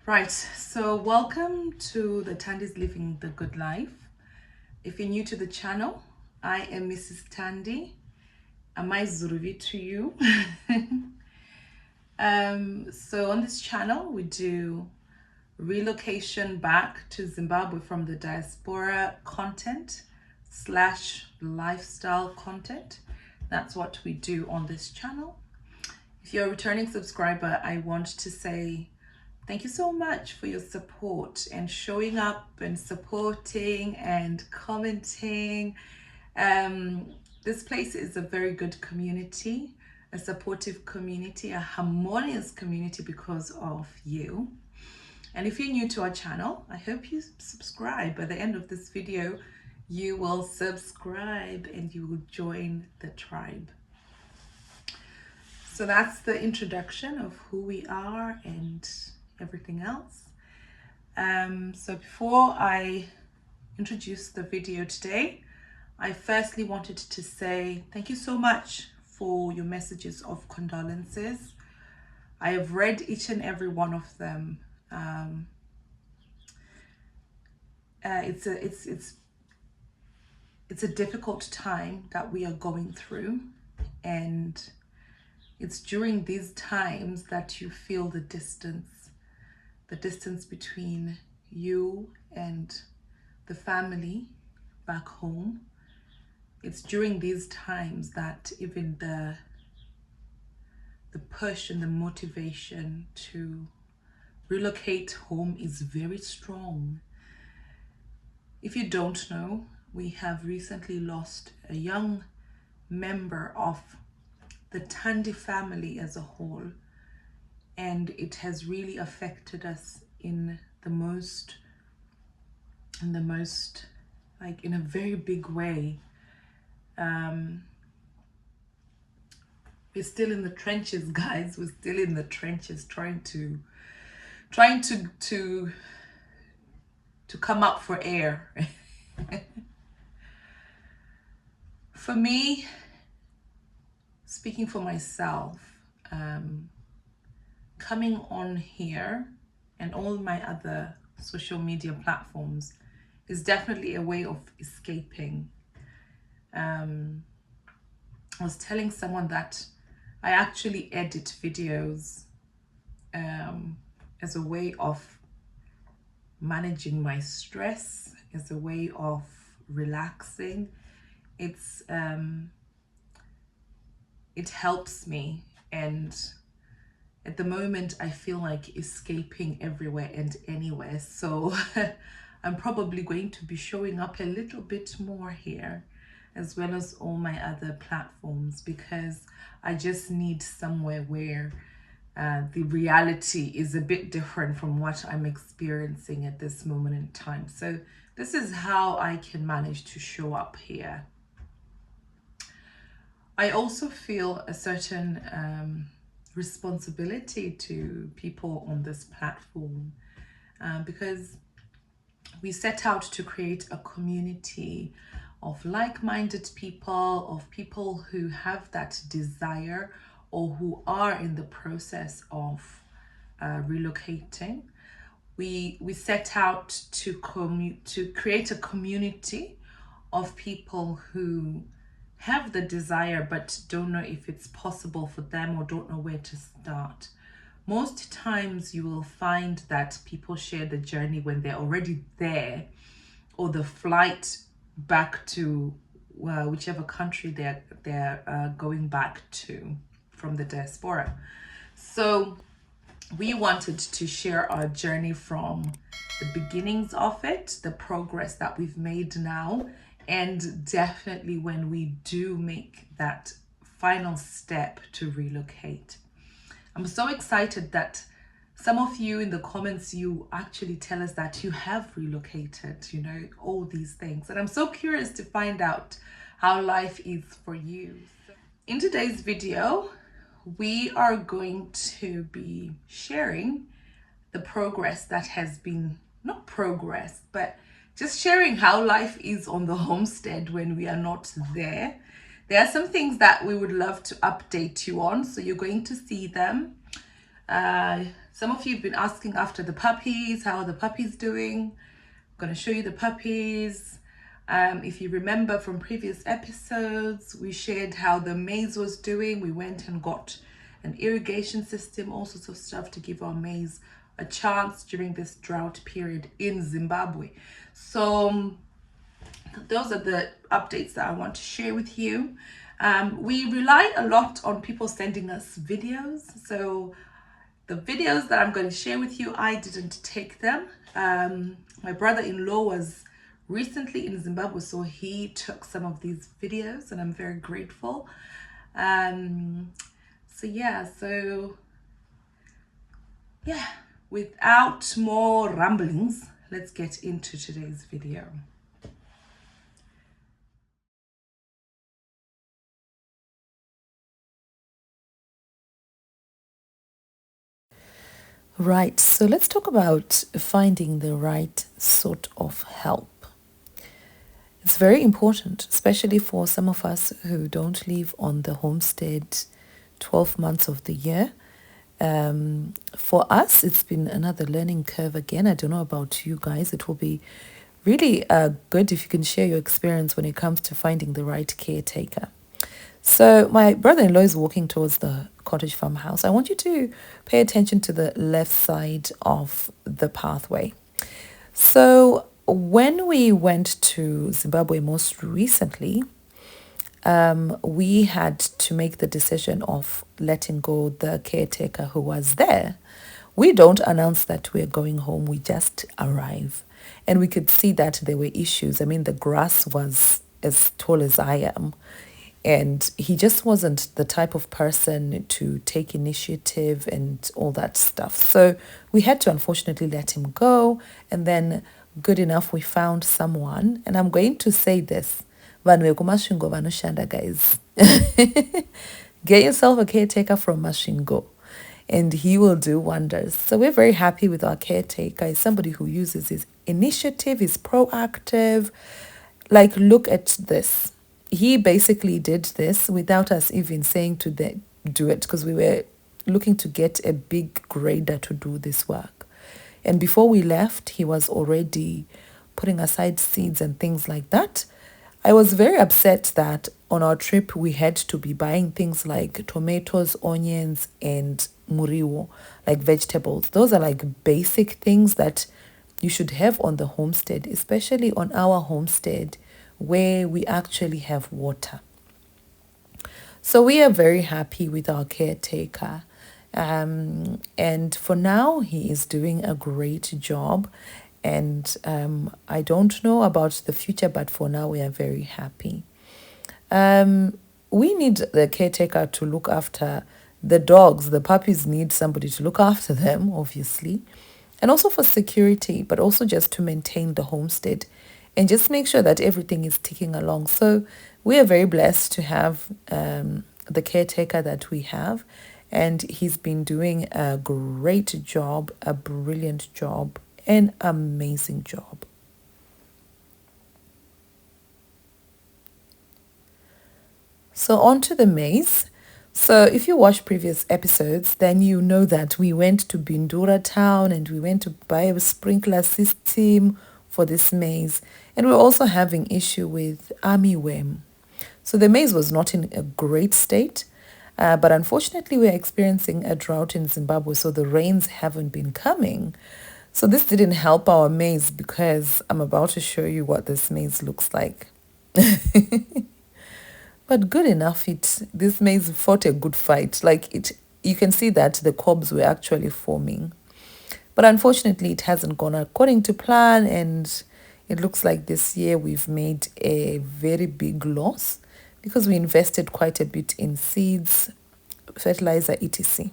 Right, so welcome to the Tandi's Living the Good Life. If you're new to the channel, I am Mrs. Tandi. Maize to you. So on this channel, we do relocation back to Zimbabwe from the diaspora content / lifestyle content. That's what we do on this channel. If you're a returning subscriber, I want to say thank you so much for your support and showing up and supporting and commenting. This place is a very good community, a supportive community, a harmonious community because of you. And if you're new to our channel, I hope you subscribe. By the end of this video, you will subscribe and you will join the tribe. So that's the introduction of who we are and everything else. So before I introduce the video today, I firstly wanted to say thank you so much for your messages of condolences. I have read each and every one of them. It's a difficult time that we are going through, and it's during these times that you feel the distance between you and the family back home. It's during these times that even the push and the motivation to relocate home is very strong. If you don't know, we have recently lost a young member of the Tandi family as a whole, and it has really affected us in a very big way. We're still in the trenches, guys. We're still in the trenches trying to come up for air. For me, speaking for myself, coming on here and all my other social media platforms is definitely a way of escaping. I was telling someone that I actually edit videos as a way of managing my stress, as a way of relaxing. It helps me, and at the moment I feel like escaping everywhere and anywhere. So I'm probably going to be showing up a little bit more here, as well as all my other platforms, because I just need somewhere where the reality is a bit different from what I'm experiencing at this moment in time. So this is how I can manage to show up here. I also feel a certain responsibility to people on this platform, because we set out to create a community of like-minded people, of people who have that desire or who are in the process of relocating. We set out to create a community of people who have the desire but don't know if it's possible for them or don't know where to start. Most times you will find that people share the journey when they're already there, or the flight back to whichever country they're going back to from the diaspora. So we wanted to share our journey from the beginnings of it, the progress that we've made now, and definitely when we do make that final step to relocate. I'm so excited that some of you in the comments, you actually tell us that you have relocated, you know, all these things. And I'm so curious to find out how life is for you. In today's video, we are going to be sharing the progress that has been, not progress, but just sharing how life is on the homestead when we are not there. There are some things that we would love to update you on, so you're going to see them. Some of you have been asking after the puppies. How are the puppies doing? I'm going to show you the puppies. If you remember from previous episodes, we shared how the maize was doing. We went and got an irrigation system, all sorts of stuff to give our maize a chance during this drought period in Zimbabwe. So those are the updates that I want to share with you. We rely a lot on people sending us videos. So the videos that I'm going to share with you, I didn't take them. My brother-in-law was recently in Zimbabwe, so he took some of these videos, and I'm very grateful. So yeah, without more ramblings, let's get into today's video. Right, so let's talk about finding the right sort of help. It's very important, especially for some of us who don't live on the homestead 12 months of the year. For us, it's been another learning curve again. I don't know about you guys. It will be really good if you can share your experience when it comes to finding the right caretaker. So my brother-in-law is walking towards the cottage farmhouse. I want you to pay attention to the left side of the pathway. So when we went to Zimbabwe most recently, we had to make the decision of letting go the caretaker who was there. We don't announce that we're going home. We just arrive. And we could see that there were issues. I mean, the grass was as tall as I am. And he just wasn't the type of person to take initiative and all that stuff. So we had to unfortunately let him go. And then good enough, we found someone. And I'm going to say this. Vanhu vekumasvingo vanoshanda, guys. Get yourself a caretaker from Masvingo, and he will do wonders. So we're very happy with our caretaker. He's somebody who uses his initiative, is proactive. Like, look at this. He basically did this without us even saying to do it, because we were looking to get a big grader to do this work. And before we left, he was already putting aside seeds and things like that. I was very upset that on our trip we had to be buying things like tomatoes, onions, and muriwo, like vegetables. Those are like basic things that you should have on the homestead, especially on our homestead where we actually have water. So we are very happy with our caretaker. And for now, he is doing a great job. And I don't know about the future, but for now, we are very happy. We need the caretaker to look after the dogs. The puppies need somebody to look after them, obviously. And also for security, but also just to maintain the homestead and just make sure that everything is ticking along. So we are very blessed to have the caretaker that we have. And he's been doing a great job, a brilliant job, an amazing job. So on to the maize. So if you watch previous episodes, then you know that we went to Bindura town and we went to buy a sprinkler system for this maize. And we're also having issue with armyworm. So the maize was not in a great state. But unfortunately, we're experiencing a drought in Zimbabwe, so the rains haven't been coming. So this didn't help our maize, because I'm about to show you what this maize looks like. But good enough, this maize fought a good fight. You can see that the cobs were actually forming. But unfortunately, it hasn't gone according to plan, and it looks like this year we've made a very big loss because we invested quite a bit in seeds, fertilizer, etc.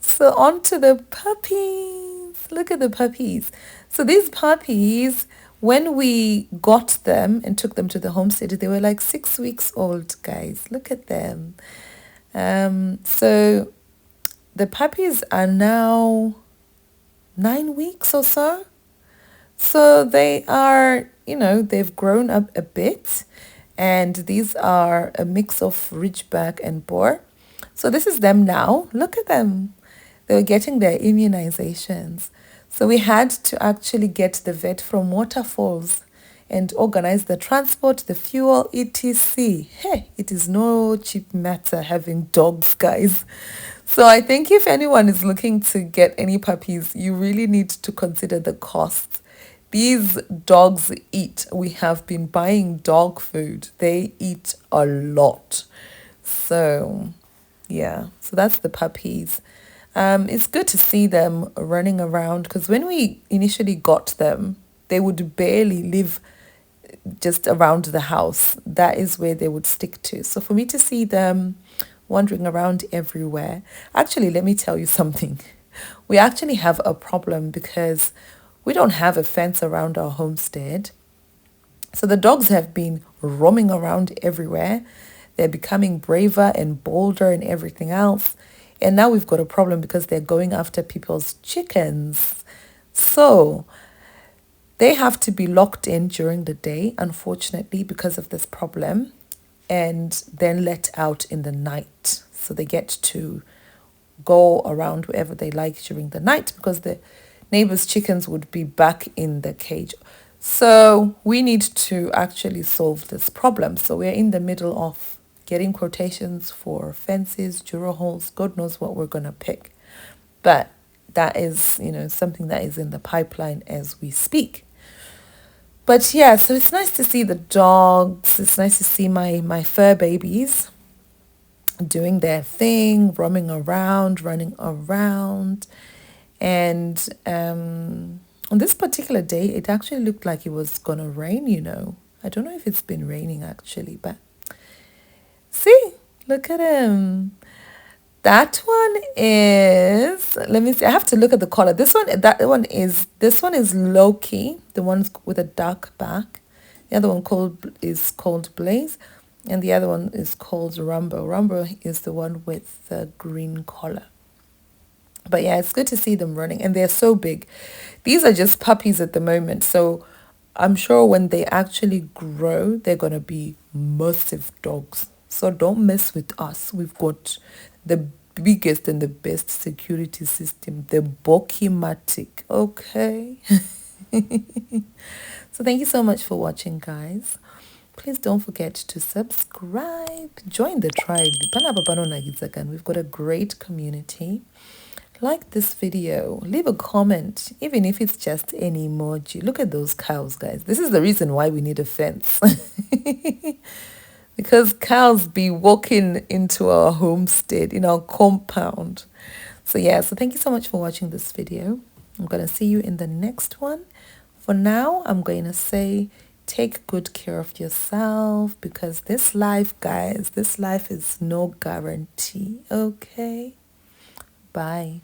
So on to the puppies. Look at the puppies. So these puppies, when we got them and took them to the homestead, they were like 6 weeks old, guys. Look at them. So the puppies are now 9 weeks or so. So they are, they've grown up a bit. And these are a mix of Ridgeback and Boer. So this is them now. Look at them. They were getting their immunizations. So we had to actually get the vet from Waterfalls and organize the transport, the fuel, etc. Hey, it is no cheap matter having dogs, guys. So I think if anyone is looking to get any puppies, you really need to consider the costs. These dogs eat. We have been buying dog food. They eat a lot. So yeah, so that's the puppies. It's good to see them running around because when we initially got them, they would barely live just around the house. That is where they would stick to. So for me to see them wandering around everywhere, actually, let me tell you something. We actually have a problem because we don't have a fence around our homestead. So the dogs have been roaming around everywhere. They're becoming braver and bolder and everything else. And now we've got a problem because they're going after people's chickens. So they have to be locked in during the day, unfortunately, because of this problem, and then let out in the night. So they get to go around wherever they like during the night because the neighbors' chickens would be back in the cage. So we need to actually solve this problem. So we're in the middle of getting quotations for fences, duro holes, God knows what we're going to pick. But that is, something that is in the pipeline as we speak. But yeah, so it's nice to see the dogs. It's nice to see my fur babies doing their thing, roaming around, running around. And on this particular day, it actually looked like it was going to rain, I don't know if it's been raining actually, but see, look at him. That one is, let me see, I have to look at the color. This one is Loki, the one with a dark back. The other one is called Blaze, and the other one is called Rumbo. Rumbo is the one with the green collar. But yeah, it's good to see them running, and they're so big. These are just puppies at the moment, so I'm sure when they actually grow, they're going to be massive dogs. So don't mess with us. We've got the biggest and the best security system, the Bokimatic, okay? So thank you so much for watching, guys. Please don't forget to subscribe. Join the tribe. We've got a great community. Like this video, leave a comment, even if it's just an emoji. Look at those cows, guys. This is the reason why we need a fence. Because cows be walking into our homestead, in our compound. So yeah, so thank you so much for watching this video. I'm going to see you in the next one. For now, I'm going to say take good care of yourself because this life, guys, this life is no guarantee, okay? Bye.